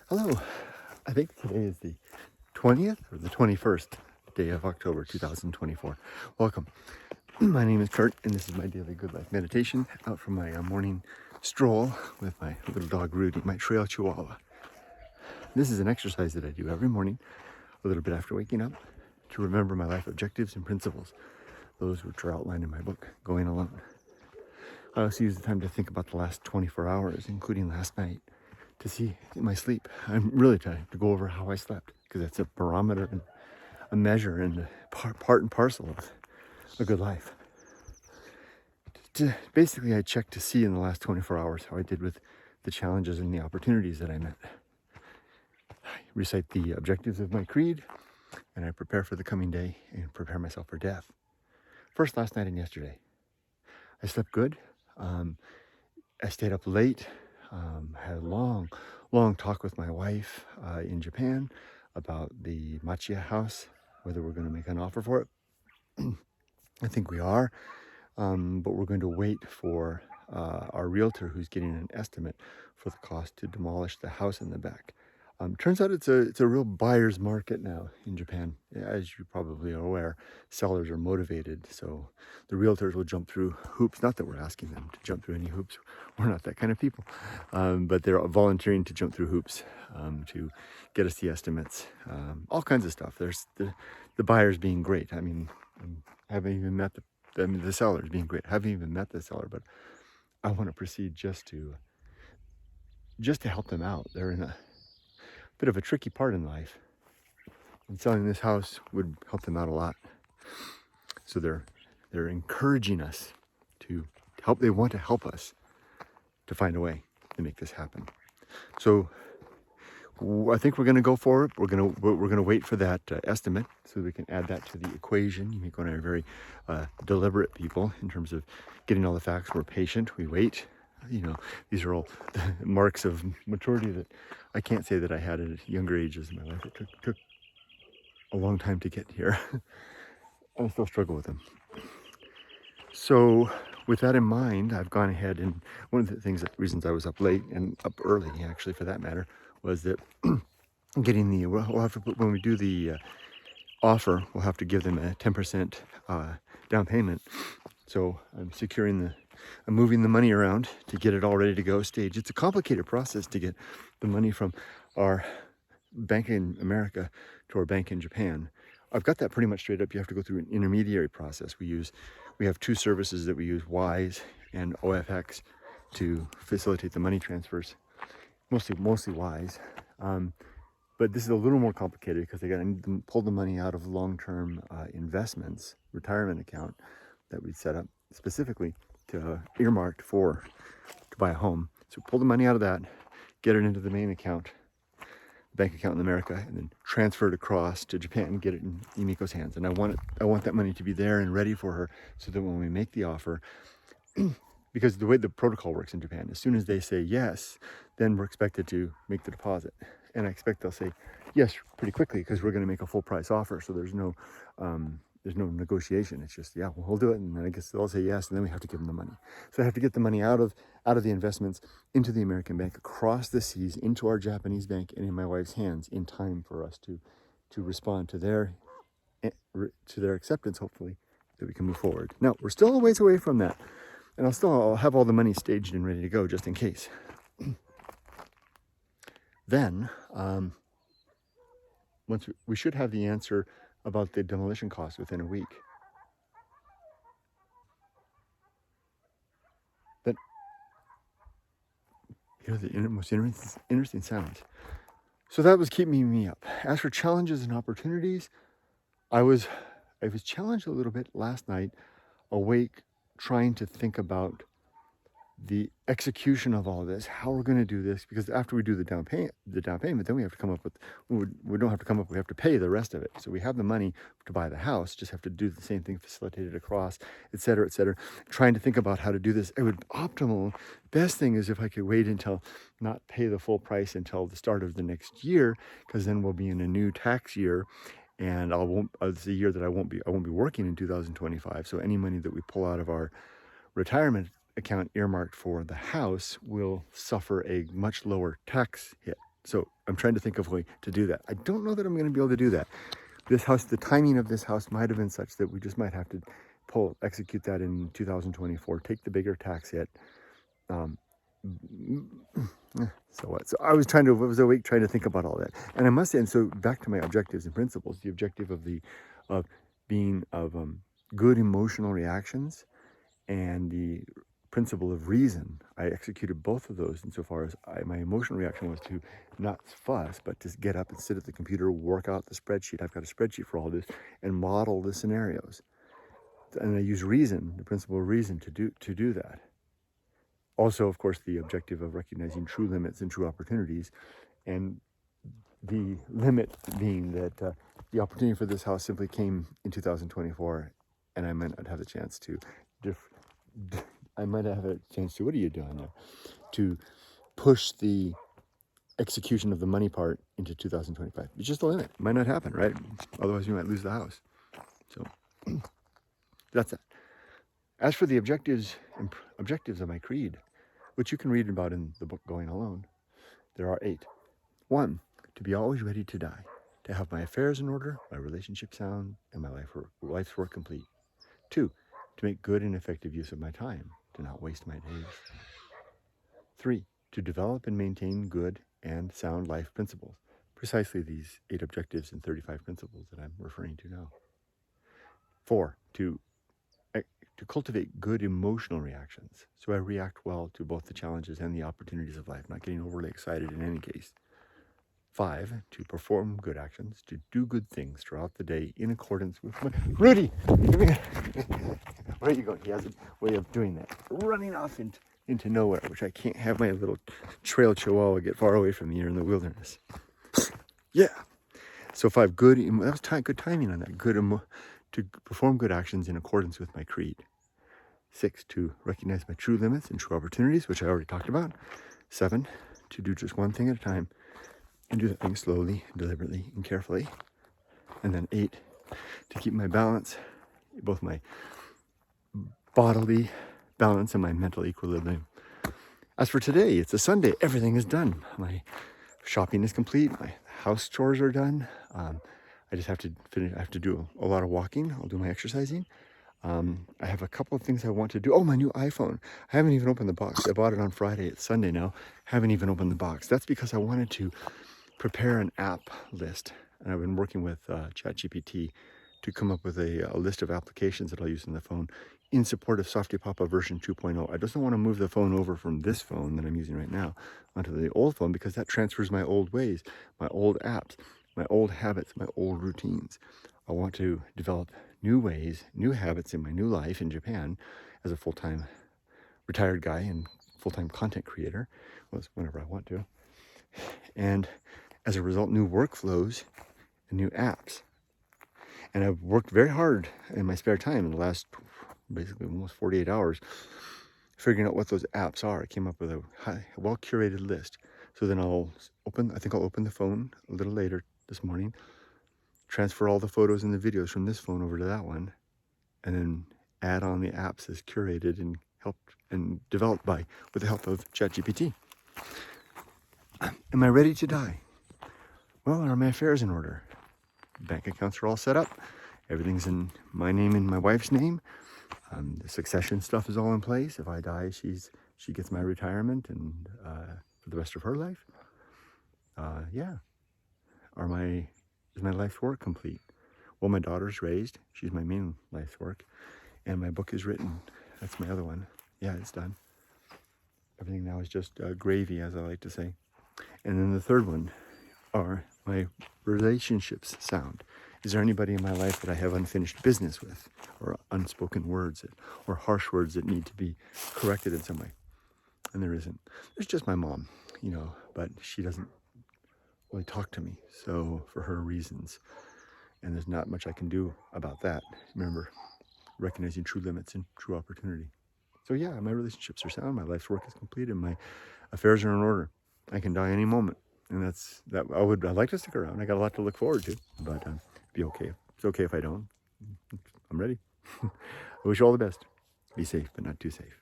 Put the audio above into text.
Hello. I think today is the 20th or the 21st day of October 2024. Welcome. My name is Kurt, and this is my daily good life meditation out from my morning stroll with my little dog Rudy, my trail chihuahua. This is an exercise that I do every morning, a little bit after waking up, to remember my life objectives and principles, those which are outlined in my book, Going Alone. I also use the time to think about the last 24 hours, including last night, to see my sleep. I'm really trying to go over how I slept, because that's a barometer and a measure and a part and parcel of a good life. Basically, I checked to see in the last 24 hours how I did with the challenges and the opportunities that I met. I recite the objectives of my creed, and I prepare for the coming day and prepare myself for death. First, last night and yesterday. I slept good. I stayed up late. Had a long talk with my wife in Japan about the Machiya house, whether we're going to make an offer for it. I think we are, but we're going to wait for our realtor, who's getting an estimate for the cost to demolish the house in the back. Turns out it's a real buyer's market now in Japan. As you probably are aware, sellers are motivated, so the realtors will jump through hoops. Not that we're asking them to jump through any hoops. We're not that kind of people. But they're volunteering to jump through hoops to get us the estimates. All kinds of stuff. There's the buyers being great. I mean, I haven't even met the sellers being great. I haven't even met the seller, but I want to proceed just to help them out. They're in a bit of a tricky part in life, and selling this house would help them out a lot. So they're encouraging us to help. They want to help us to find a way to make this happen. So I think we're going to go for it. We're going to wait for that estimate so we can add that to the equation. Yumiko and I are very deliberate people in terms of getting all the facts. We're patient. We wait. You know, these are all marks of maturity that I can't say that I had at younger ages in my life. It took a long time to get here. I still struggle with them. So with that in mind, I've gone ahead, and one of the reasons I was up late and up early, actually, for that matter, was that getting we'll have to put, when we do the offer, we'll have to give them a 10% down payment. So I'm moving the money around to get it all ready to go stage. It's a complicated process to get the money from our bank in America to our bank in Japan. I've got that pretty much straight up. You have to go through an intermediary process. We have two services that we use, Wise and OFX, to facilitate the money transfers. Mostly Wise. But this is a little more complicated because I need to pull the money out of long-term investments, retirement account that we set up specifically to earmarked to buy a home. So pull the money out of that, get it into the main account, bank account in America, and then transfer it across to Japan and get it in Yumiko's hands. And I want that money to be there and ready for her, so that when we make the offer, because the way the protocol works in Japan, as soon as they say yes, then we're expected to make the deposit. And I expect they'll say yes pretty quickly, because we're going to make a full price offer. So there's no negotiation. It's just, yeah, we'll do it. And then I guess they'll say yes, and then we have to give them the money. So I have to get the money out of the investments into the American bank, across the seas, into our Japanese bank, and in my wife's hands in time for us to respond to their acceptance, hopefully, that we can move forward. Now, we're still a ways away from that. And I'll have all the money staged and ready to go just in case. Then, once we should have the answer about the demolition cost within a week. But hear the most interesting sounds. So that was keeping me up. As for challenges and opportunities, I was challenged a little bit last night, awake, trying to think about the execution of all of this, how we're going to do this, because after we do the down payment, then we have to come up with, we don't have to come up, we have to pay the rest of it. So we have the money to buy the house, just have to do the same thing, facilitate it across, etc., etc. Trying to think about how to do this. It would best thing is if I could wait until, not pay the full price until the start of the next year, because then we'll be in a new tax year, and it's a year that I won't be working in 2025. So any money that we pull out of our retirement account earmarked for the house will suffer a much lower tax hit. So I'm trying to think of a way to do that. I don't know that I'm going to be able to do that. This house, the timing of this house might have been such that we just might have to execute that in 2024, take the bigger tax hit. So what? So I was awake trying to think about all that. And I must say, and so back to my objectives and principles, the objective of good emotional reactions and the principle of reason. I executed both of those insofar as my emotional reaction was to not fuss, but to get up and sit at the computer, work out the spreadsheet. I've got a spreadsheet for all this and model the scenarios. And I use reason, the principle of reason, to do that. Also, of course, the objective of recognizing true limits and true opportunities, and the limit being that the opportunity for this house simply came in 2024, and I might not have the chance to what are you doing there? To push the execution of the money part into 2025. It's just a limit. It might not happen, right? Otherwise, you might lose the house. So that's it. As for the objectives of my creed, which you can read about in the book Going Alone, there are 8. 1, to be always ready to die, to have my affairs in order, my relationship sound, and my life's work complete. 2, to make good and effective use of my time, to not waste my days. 3, to develop and maintain good and sound life principles, precisely these 8 objectives and 35 principles that I'm referring to now. 4, to cultivate good emotional reactions, so I react well to both the challenges and the opportunities of life, not getting overly excited in any case. 5, to perform good actions, to do good things throughout the day in accordance with my... Rudy! Where are you going? He has a way of doing that. Running off into nowhere, which I can't have my little trail chihuahua get far away from me here in the wilderness. Yeah. So 5, good timing on that. To perform good actions in accordance with my creed. 6, to recognize my true limits and true opportunities, which I already talked about. 7, to do just one thing at a time and do that thing slowly, deliberately, and carefully. And then 8, to keep my balance, both my bodily balance and my mental equilibrium. As for today, it's a Sunday. Everything is done. My shopping is complete. My house chores are done. I just have to finish. I have to do a lot of walking. I'll do my exercising. I have a couple of things I want to do. Oh, my new iPhone. I haven't even opened the box. I bought it on Friday. It's Sunday now. Haven't even opened the box. That's because I wanted to prepare an app list. And I've been working with ChatGPT to come up with a list of applications that I'll use on the phone in support of softypapa version 2.0. I just don't want to move the phone over from this phone that I'm using right now onto the old phone, because that transfers my old ways, my old apps, my old habits, my old routines. I want to develop new ways, new habits in my new life in Japan as a full-time retired guy and full-time content creator, whenever I want to. And as a result, new workflows and new apps. And I've worked very hard in my spare time in the last basically almost 48 hours figuring out what those apps are. I came up with a well-curated list. So then I'll open the phone a little later this morning, transfer all the photos and the videos from this phone over to that one, and then add on the apps as curated and helped and developed with the help of ChatGPT. Am I ready to die? Well, are my affairs in order? Bank accounts are all set up. Everything's in my name and my wife's name. The succession stuff is all in place. If I die, she gets my retirement and for the rest of her life. Yeah. Is my life's work complete? Well, my daughter's raised. She's my main life's work. And my book is written. That's my other one. Yeah, it's done. Everything now is just gravy, as I like to say. And then the third one are my relationships sound. Is there anybody in my life that I have unfinished business with, or unspoken words, or harsh words that need to be corrected in some way? And there isn't. There's just my mom, but she doesn't really talk to me, so for her reasons. And there's not much I can do about that. Remember, recognizing true limits and true opportunity. So yeah, my relationships are sound, my life's work is complete, and my affairs are in order. I can die any moment. And I'd like to stick around. I got a lot to look forward to, but be okay. It's okay if I don't. I'm ready. I wish you all the best. Be safe, but not too safe.